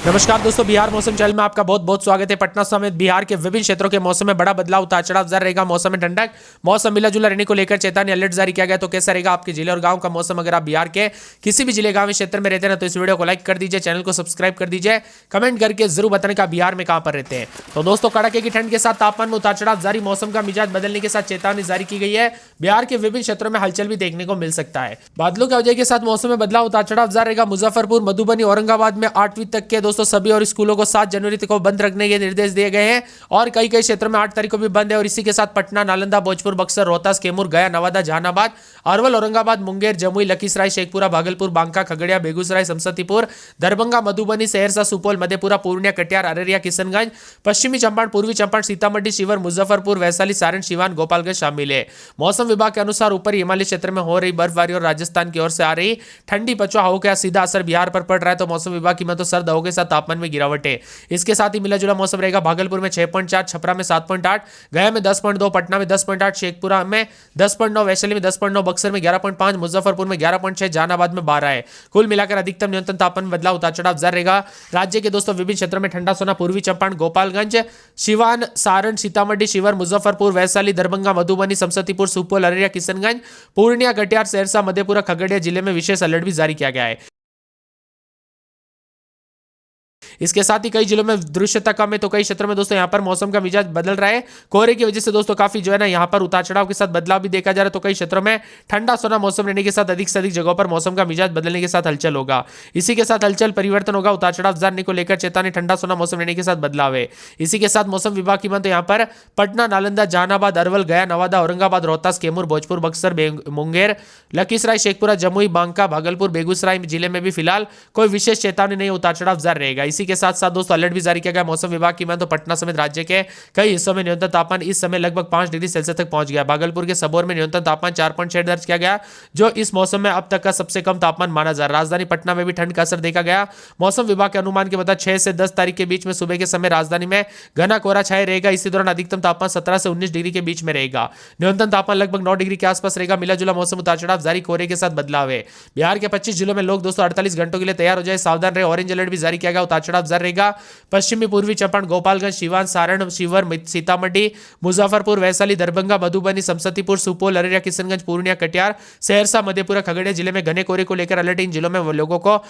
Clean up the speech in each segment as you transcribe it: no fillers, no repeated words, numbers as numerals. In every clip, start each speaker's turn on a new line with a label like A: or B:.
A: नमस्कार दोस्तों, बिहार मौसम चैनल में आपका बहुत बहुत स्वागत है। पटना समेत बिहार के विभिन्न क्षेत्रों के मौसम में बड़ा बदलाव, उतार चढ़ाव जारी रहेगा। मौसम में ठंडक, मौसम मिला जुला रहने को लेकर चेतावनी अलर्ट जारी किया गया। तो कैसा रहेगा आपके जिले और गांव का मौसम? अगर आप बिहार के किसी भी जिले गांव क्षेत्र में रहते हैं तो इस वीडियो को लाइक कर दीजिए, चैनल को सब्सक्राइब कर दीजिए, कमेंट करके जरूर बताने का बिहार में कहां पर रहते हैं। तो दोस्तों, कड़ाके की ठंड के साथ तापमान में उतार चढ़ाव जारी, मौसम का मिजाज बदलने के साथ चेतावनी जारी की गई है। बिहार के विभिन्न क्षेत्रों में हलचल भी देखने को मिल सकता है। बादलों की वजह के साथ मौसम में बदलाव, उतार चढ़ाव जारी रहेगा। मुजफ्फरपुर, मधुबनी, औरंगाबाद में 8वीं तक के दोस्तों सभी और स्कूलों को 7 जनवरी तक बंद रखने के निर्देश दिए गए हैं और कई कई क्षेत्रों में 8 तारीख को भी बंद है। और इसी के साथ पटना, नालंदा, भोजपुर, बक्सर, रोहतास, कैमूर, गया, नवादा, जहानाबाद, अरवल, औरंगाबाद, मुंगेर, जमुई, लखीसराय, शेखपुरा, भागलपुर, बांका, खगड़िया, बेगूसराय, समस्तीपुर, दरभंगा, मधुबनी, सहरसा, सुपौल, मधेपुरा, पूर्णिया, कटिहार, अररिया, किशनगंज, पश्चिमी चंपारण, पूर्वी चंपारण, सीतामढ़ी, शिवहर, मुजफ्फरपुर, वैशाली, सारण, सीवान, गोपालगंज शामिल है। मौसम विभाग के अनुसार ऊपरी हिमालय क्षेत्र में हो रही बर्फबारी और राजस्थान की ओर से आ रही ठंडी पछुआ हवा का सीधा असर बिहार पर पड़ रहा है। तो मौसम विभाग की तो सर्द हवा के साथ तापमान में गिरावट है। इसके साथ ही मिला जुला मौसम रहेगा। भागलपुर में 6.4, छपरा में 7.8, गया में 10.2, पटना में 10.8, शेखपुरा में 10.9, वैशाली में 10.9, बक्सर में 11.5, मुजफ्फरपुर में 11.6, जहानाबाद में 12 है। कुल मिलाकर अधिकतम न्यूनतम तापमान में बदलाव, उतार चढ़ाव जारी रहेगा। राज्य के दोस्तों विभिन्न क्षेत्रों में ठंडा सोना, पूर्वी चंपारण, गोपालगंज, सिवान, सारण, सीतामढ़ी, शिवहर, मुजफ्फरपुर, वैशाली, दरभंगा, मधुबनी, समस्तीपुर, सुपौल, अररिया, किशनगंज, पूर्णिया, कटिहार, सहरसा, मधेपुरा, खगड़िया जिले में विशेष अलर्ट भी जारी किया गया है। इसके साथ ही कई जिलों में दृश्यता कम है तो कई क्षेत्रों में दोस्तों यहाँ पर मौसम का मिजाज बदल रहा है। कोहरे की वजह से दोस्तों काफी जो है ना यहाँ पर उतार चढ़ाव के साथ बदलाव भी देखा जा रहा है। तो कई क्षेत्रों में ठंडा सोना मौसम रहने के साथ अधिक से अधिक जगहों पर मौसम का मिजाज बदलने के साथ हलचल होगा। इसी के साथ हलचल परिवर्तन होगा, उतार चढ़ाव जानने को लेकर चेतावनी, ठंडा सोना मौसम रहने के साथ बदलाव है। इसी के साथ मौसम विभाग की माने यहाँ पर पटना, नालंदा, जहानाबाद, अरवल, गया, नवादा, औरंगाबाद, रोहतास, कैमूर, भोजपुर, बक्सर, मुंगेर, लखीसराय, शेखपुरा, जमुई, बांका, भागलपुर, बेगूसराय जिले में भी फिलहाल कोई विशेष चेतावनी नहीं, उतार चढ़ाव जारी रहेगा। इसी के साथ साथ दोस्तों अलर्ट भी जारी किया गया मौसम विभाग की माने तो पटना समेत राज्य के कई हिस्सों में न्यूनतम तापमान इस समय लगभग 5 डिग्री सेल्सियस तक पहुंच गया। भागलपुर के सबौर में न्यूनतम तापमान 4.6 दर्ज किया गया, जो इस मौसम में अब तक का सबसे कम तापमान माना जा रहा है। राजधानी पटना में भी ठंड का असर देखा गया। मौसम विभाग के अनुमान के मुताबिक 6 से 10 तारीख के बीच में सुबह के समय राजधानी में घना कोहरा छाया रहेगा। इसी दौरान अधिकतम तापमान 17 से 19 डिग्री के बीच में रहेगा। न्यूनतम तापमान लगभग 9 डिग्री के आसपास रहेगा। मिला जुला मौसम, उतार चढ़ाव जारी, कोहरे के साथ बदलाव है। बिहार के 25 जिलों में लोग दोस्तों 48 घंटों के लिए तैयार हो जाए, सावधान रहे। ऑरेंज अलर्ट भी जारी किया गया, उतार चढ़ाव जारी रहेगा। पश्चिमी, पूर्वी चंपारण, गोपालगंज, सिवान, सारण, शिवहर, सीतामढ़ी, मुजफ्फरपुर, वैशाली, दरभंगा, मधुबनी, समस्तीपुर, सुपौल, अररिया, किशनगंज, पूर्णिया, कटिहार, सहरसा, मधेपुरा, खगड़िया जिले में घने कोहरे को लेकर अलर्ट। इन जिलों में लोगों को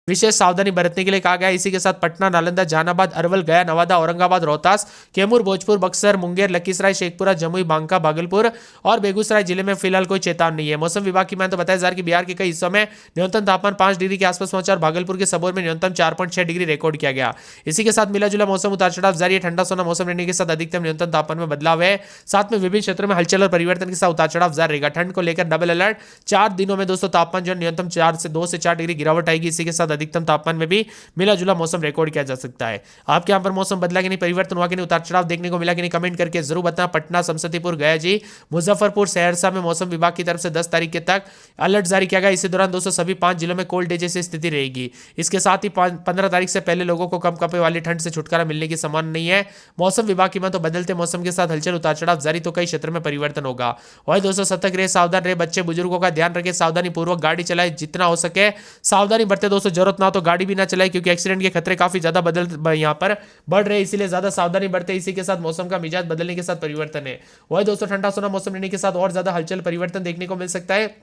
A: विशेष सावधानी बरतने के लिए कहा गया है। इसी के साथ पटना, नालंदा, जहानाबाद, अरवल, गया, नवादा, औरंगाबाद, रोहतास, कैमूर, भोजपुर, बक्सर, मुंगेर, लखीसराय, शेखपुरा, जमुई, बांका, भागलपुर और बेगूसराय जिले में फिलहाल कोई चेतावनी नहीं है। मौसम विभाग की माने तो बताया जा रहा है कि बिहार के कई हिस्सों में न्यूनतम तापमान 5 डिग्री के आसपास पहुंचा और भागलपुर के सबौर में न्यूनतम 4.6 डिग्री रिकॉर्ड किया गया। इसी के साथ मिला जुला मौसम, उतार चढ़ाव जारी है। ठंडा सोना मौसम रहने के साथ अधिकतम न्यूनतम तापमान में बदलाव है। साथ में विभिन्न क्षेत्रों में हलचल और परिवर्तन के साथ उतार चढ़ाव जारी रहेगा। ठंड को लेकर डबल अलर्ट। 4 दिनों में दोस्तों तापमान जो न्यूनतम 2 से 4 डिग्री गिरावट आएगी। इसी के साथ अधिकतम तापमान में भी मिला जुला मौसम रिकॉर्ड किया जा सकता है। आपके यहां पर मौसम बदला कि नहीं, परिवर्तन हुआ कि नहीं, उतार चढ़ाव देखने को मिला कि नहीं, कमेंट करके जरूर बताना। पटना, समस्तीपुर, गया जी, मुजफ्फरपुर, सहरसा में मौसम विभाग की तरफ से 10 तारीख के तक अलर्ट जारी किया गया। इसी दौरान दोस्तों सभी 5 जिलों में कोल्ड डे जैसी स्थिति रहेगी। इसके साथ ही 15 तारीख से पहले लोगों को कंपकंपी वाली ठंड से छुटकारा मिलने की संभावना नहीं है। मौसम विभाग की माने तो बदलते मौसम के साथ हलचल, उतार चढ़ाव जारी, तो कई क्षेत्रों में परिवर्तन होगा। वही दोस्तों सतर्क रहे, सावधान रहे, बच्चे बुजुर्गों का ध्यान रखें, सावधानी पूर्वक गाड़ी चलाए, जितना हो सके सावधानी बरते दोस्तों। जरूरत ना हो तो गाड़ी भी ना चलाए क्योंकि एक्सीडेंट के खतरे काफी ज्यादा यहाँ पर बढ़ रहे हैं, इसीलिए ज्यादा सावधानी बरते। इसी के साथ मौसम का मिजाज बदलने के साथ परिवर्तन है। वही दोस्तों ठंडा सोना मौसम रहने के साथ और ज्यादा हलचल परिवर्तन देखने को मिल सकता है।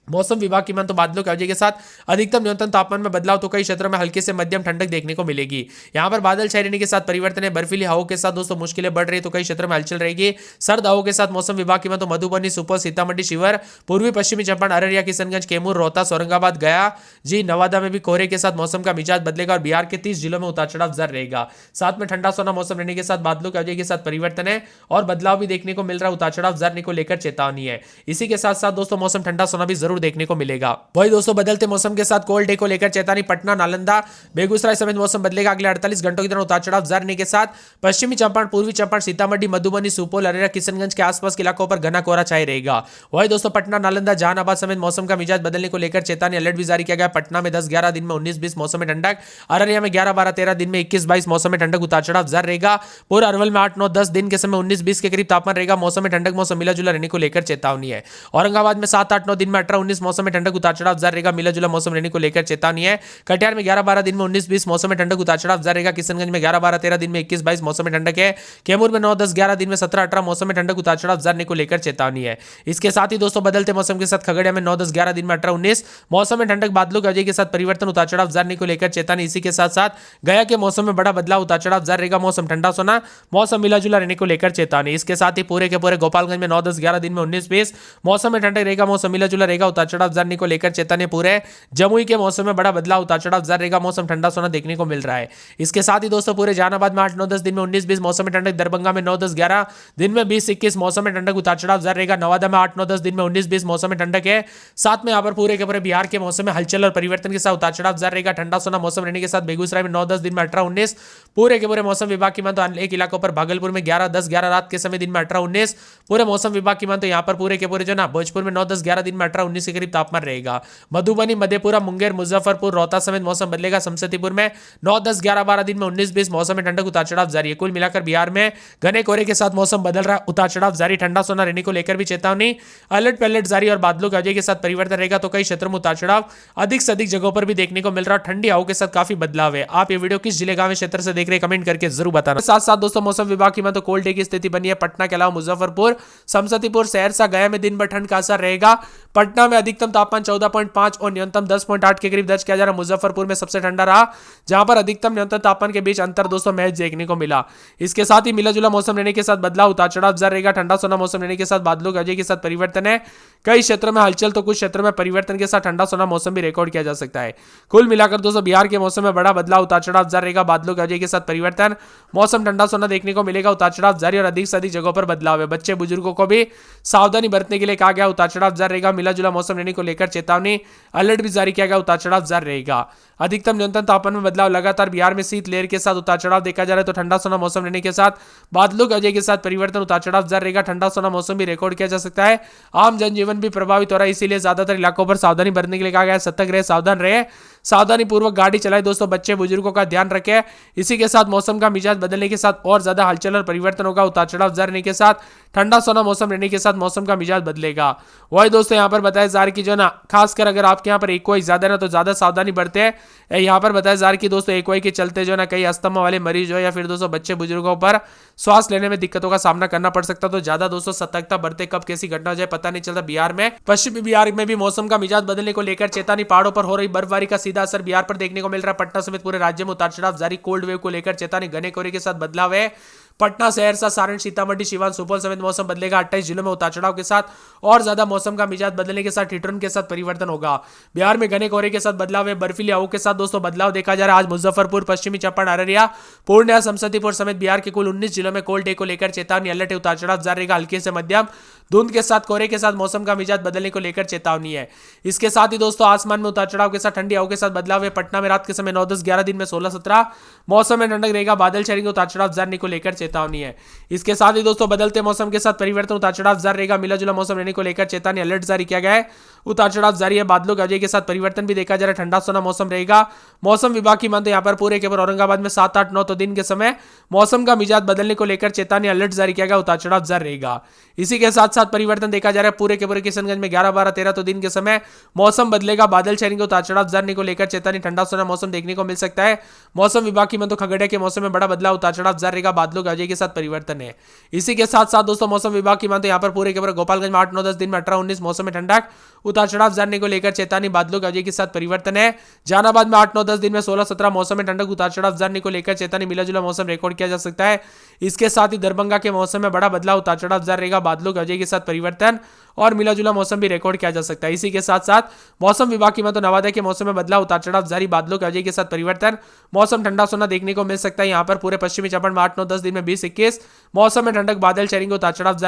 A: मौसम विभाग की माने तो बादलों की वजह के साथ अधिकतम न्यूनतम तापमान में बदलाव, तो कई क्षेत्रों में हल्के से मध्यम ठंडक देखने को मिलेगी। यहां पर बादल छाए रहने के साथ परिवर्तन है। बर्फीली हवाओं के साथ दोस्तों मुश्किलें बढ़ रही है तो कई क्षेत्रों में हलचल रहेगी। सर्द हवाओं के साथ मौसम विभाग की माने तो मधुबनी, सुपौल, सीतामढ़ी, शिवहर, पूर्वी पश्चिमी चंपारण, अररिया, किशनगंज, कैमूर, रोहतास, औरंगाबाद, गया जी, नवादा में भी कोहरे के साथ मौसम का मिजाज बदलेगा और बिहार के 30 जिलों में उतार चढ़ाव जारी रहेगा। साथ में ठंडा सोना मौसम रहने के साथ बादलों की वजह के साथ परिवर्तन है और बदलाव भी देखने को मिल रहा है। उतार चढ़ाव जारी को लेकर चेतावनी है। इसी के साथ साथ दोस्तों मौसम ठंडा सोना भी जरूर देखने को मिलेगा। वही दोस्तों बदलते मौसम के साथ कोल्ड डे को लेकर चेतावनी। पटना, नालंदा, बेगूसराय समेत मौसम बदलेगा अगले 48 घंटों के दौरान। उतार चढ़ाव जारी रहने के साथ पश्चिमी चंपारण, पूर्वी चंपारण, सीतामढ़ी, मधुबनी, सुपौल, अररिया, किशनगंज के आसपास के इलाकों पर घना कोहरा छाया रहेगा। वही दोस्तों पटना, नालंदा, जहानाबाद समेत मौसम का मिजाज बदलने को लेकर चेतावनी अलर्ट भी जारी किया गया। पटना में 10-11 दिन में 19-20 मौसम में ठंडक, अररिया में 11-12-13 दिन में 21-22 मौसम में ठंडक, उतार चढ़ाव जारी रहेगा। पूरे अरवल में 8-9-10 दिन के समय 19-20 के करीब तापमान रहेगा। मौसम में ठंडक, मौसम मिला जुला रहने को लेकर चेतावनी है। औरंगाबाद में 7-8-9 दिन में 18 18-19 मौसम में ठंडक उतार चढ़ाव जारी रहेगा। मिला जुला मौसम रहने को लेकर चेतावनी है। कटिहार में 11-12 दिन में 19-20 मौसम में ठंडक उतार चढ़ाव जारी रहेगा। किशनगंज में 11-12-13 दिन में 21-22 मौसम में ठंडक है। कैमूर में 9-10-11 दिन में 17-18 मौसम में ठंडक उतार चढ़ाव जारी को लेकर चेतावनी है। इसके साथ ही दोस्तों बदलते मौसम के साथ खगड़िया में 9-10-11 दिन में 18-19 मौसम में ठंडक, बादलों की वजह के साथ परिवर्तन, उतार चढ़ाव जारी को लेकर चेतावनी। इसी के साथ साथ गया के मौसम में बड़ा बदलाव, उतार चढ़ाव जारी रहेगा। मौसम ठंडा सोना, मौसम मिला जुला रहने को लेकर चेतावनी। इसके साथ ही पूरे के पूरे गोपालगंज में 9-10-11 दिन में 19-20 मौसम में ठंडक रहेगा। मौसम मिला जुला रहेगा, उतार चढ़ाव जारी को लेकर चेतावनी। पूरे जमुई के मौसम में बड़ा बदलाव, उतार चढ़ाव जारी रहेगा। मौसम ठंडा सोना देखने को मिल रहा है। इसके साथ ही दोस्तों पूरे जहानाबाद में 8-9-10 दिन में 19-20 मौसम में ठंडक, दरभंगा में 9-10-11 दिन में 20-21 मौसम में ठंडक, उतार चढ़ाव जारी रहेगा। नवादा में 8-9-10 दिन में 19-20 मौसम में ठंडक है। साथ में यहाँ पर पूरे के पूरे बिहार के मौसम में हलचल और परिवर्तन के साथ उतार चढ़ाव जारी रहेगा। ठंडा सोना मौसम रहने के साथ बेगूसराय में 9-10 दिन में 18-19 पूरे के पूरे मौसम विभाग की मानते अनेक इलाकों पर, भागलपुर में 11-10-11 रात के समय दिन में 18-19 पूरे मौसम विभाग की मानते यहाँ पर पूरे के पूरे जो ना भोजपुर में 9-10-11 दिन में 18-19 के करीब तापमान रहेगा। मधुबनी, मधेपुरा, मुंगेर, मुजफ्फरपुर, रोहतास समेत मौसम बदलेगा। समस्तीपुर में 9-10-11-12 दिन में 19-20 मौसम में ठंडक, उतार चढ़ाव जारी है। कुल मिलाकर बिहार में घने कोहरे के साथ मौसम बदल रहा है, उतार चढ़ाव जारी। ठंडा सोना रहने को लेकर भी चेतावनी, अलर्ट पैलेट जारी और बादलों की वजह के साथ परिवर्तन रहेगा। तो कई क्षेत्रों में उतार चढ़ाव अधिक से अधिक जगहों पर भी देखने को मिल रहा है। ठंडी हवाओं के साथ काफी बदलाव है। आप ये वीडियो किस जिले गांव क्षेत्र से देख रहे हैं कमेंट करके जरूर बताना। साथ साथ दोस्तों मौसम विभाग की तो कोल्ड डे की स्थिति बनी है। पटना के अलावा मुजफ्फरपुर, समस्तीपुर, सहरसा, गया में दिन भर ठंड का असर रहेगा। पटना में अधिकतम तापमान 14.5 और न्यूनतम 10.8 के करीब दर्ज किया जा रहा है। मुजफ्फरपुर में सबसे ठंडा रहा, जहां पर अधिकतम न्यूनतम तापमान के बीच अंतर दोस्तों महज देखने को मिला। इसके साथ ही मिला जुला मौसम रहने के साथ बदलाव, उतार चढ़ाव जारी रहेगा। ठंडा सोना मौसम रहने के साथ बादलों की वजह के साथ परिवर्तन है। कई क्षेत्रों में हलचल तो कुछ क्षेत्रों में परिवर्तन के साथ ठंडा सोना मौसम भी रिकॉर्ड किया जा सकता है। कुल मिलाकर दोस्तों बिहार के मौसम में बड़ा बदलाव, उतार चढ़ाव जारी रहेगा। बादलों की वजह के साथ परिवर्तन, मौसम ठंडा सोना देखने को मिलेगा। उतार चढ़ाव जारी और अधिक से अधिक जगहों पर बदलाव है। बच्चे बुजुर्गों को भी सावधानी बरतने के लिए कहा गया। उतार चढ़ाव जारी रहेगा। मिला जुला मौसम रहने को लेकर चेतावनी, अलर्ट भी जारी किया गया। उतार चढ़ाव जारी रहेगा। अधिकतम न्यूनतम तापमान में बदलाव, लगातार बिहार में शीत लहर के साथ उतार चढ़ाव देखा जा रहा है। तो ठंडा सोना मौसम रहने के साथ बादलों की वजह के साथ परिवर्तन, उतार चढ़ाव जारी रहेगा। ठंडा सोना मौसम भी रिकॉर्ड किया जा सकता है। आम जनजीवन भी प्रभावित हो रहा है, इसीलिए ज्यादातर इलाकों पर सावधानी बरतने के लिए कहा गया है। सतर्क रहे, सावधान रहे, सावधानी पूर्वक गाड़ी चलाए। दोस्तों बच्चे बुजुर्गों का ध्यान रखें। इसी के साथ मौसम का मिजाज बदलने के साथ और ज्यादा हलचल और परिवर्तन होगा। उतार चढ़ाव जारी रहने के साथ ठंडा सोना मौसम रहने के साथ मौसम का मिजाज बदलेगा। वही दोस्तों यहाँ पर बताया जा रहा है कि जो ना खासकर अगर आपके यहाँ पर एक्वाई ज्यादा ना तो ज्यादा सावधानी बरते हैं। यहाँ पर बताया जा रहा है कि दोस्तों एक्वाई के चलते जो ना कई अस्थमा वाले मरीज हो या फिर दोस्तों बच्चे बुजुर्गों पर श्वास लेने में दिक्कतों का सामना करना पड़ सकता है। तो ज्यादा दोस्तों सतर्कता बरते, कब कैसी घटना हो जाए पता नहीं चलता। बिहार में, पश्चिमी बिहार में भी मौसम का मिजाज बदलने को लेकर चेतावनी। पहाड़ों पर हो रही बर्फबारी का सीधा असर बिहार पर देखने को मिल रहा है। पटना समेत पूरे राज्य में उतार चढ़ाव जारी। कोल्ड वेव को लेकर चेतावनी, घने कोहरे के साथ बदलाव है। पटना, सहरसा, सारण, सीतामढ़ी, सिवान, सुपौल समेत मौसम बदलेगा। 28 जिलों में उतार चढ़ाव के साथ और ज्यादा मौसम का मिजाज बदलने के साथ हिटरन के साथ परिवर्तन होगा। बिहार में घने कोहरे के साथ बदलाव है। बर्फीली हवाओं के साथ दोस्तों बदलाव देखा जा रहा है। आज मुजफ्फरपुर, पश्चिमी चंपारण, अररिया, पूर्णिया, समस्तीपुर समेत बिहार के कुल 19 जिलों में कोल्ड डे को लेकर चेतावनी, अलर्ट है। उतार चढ़ाव जारी रहेगा। हल्के से मध्यम धुंध के साथ कोहरे के साथ मौसम का मिजाज बदलने को लेकर चेतावनी है। इसके साथ ही दोस्तों आसमान में उतार चढ़ाव के साथ ठंडी हवाओं के साथ बदलाव है। पटना में रात के समय 9-10-11 दिन में 16-17 मौसम में ठंडक रहेगा। बादल छाएंगे। उतार चढ़ाव जारी को लेकर चेतावनी है। इसके साथ ही दोस्तों बदलते मौसम के साथ परिवर्तन, उतार चढ़ाव जारी रहेगा। मिला जुला मौसम रहने को लेकर चेतावनी, अलर्ट जारी किया गया है। उतार चढ़ाव जारी है। बादलों की वजह के साथ परिवर्तन भी देखा जा रहा है। ठंडा सोना मौसम रहेगा। मौसम विभाग की मानते यहाँ पर पूरे केवल औरंगाबाद में 7-8-9 तो दिन के समय मौसम का मिजाज बदलने को लेकर चेतावनी, अलर्ट जारी किया गया। उतार चढ़ाव जारी रहेगा। इसी के साथ साथ परिवर्तन देखा जा रहा है। पूरे के पूरे किशनगंज में 11-12-13 तो दिन के समय मौसम बदलेगा। बादल छाएंगे। उतार चढ़ाव जारी को लेकर चेतावनी, ठंडा सोना मौसम देखने को मिल सकता है। मौसम विभाग की मानते खगड़िया के मौसम में बड़ा बदलाव, उतार चढ़ाव जारी रहेगा। बादलों की वजह के साथ परिवर्तन है। इसी के साथ साथ दोस्तों मौसम विभाग की मानते यहाँ पर पूरे के पूरे गोपालगंज में 8-9-10 दिन में 18-19 मौसम में ठंडक, उतार चढ़ाव जारी को लेकर चेतावनी, बादलों की वजह के साथ परिवर्तन है। जहानाबाद में 8-9-10 दिन में 16-17 मौसम में ठंडक, उतार चढ़ाव जारी को लेकर चेतावनी, मिला जुला मौसम रिकॉर्ड किया जा सकता है। इसके साथ ही दरभंगा के मौसम में बड़ा बदलाव, उतार चढ़ाव जारी रहेगा। बादलों की वजह के साथ परिवर्तन और मिला जुला मौसम भी रिकॉर्ड किया जा सकता है। इसी के साथ साथ मौसम विभाग की मानते नवादा के मौसम में बदलाव, उतार चढ़ाव जारी। बादलों की वजह के साथ परिवर्तन, मौसम ठंडा सोना देखने को मिल सकता है। यहाँ पर पूरे पश्चिमी चंपारण में 8-9-10 दिन में 20-21 मौसम में ठंडक, बादल छाएंगे। उतार चढ़ाव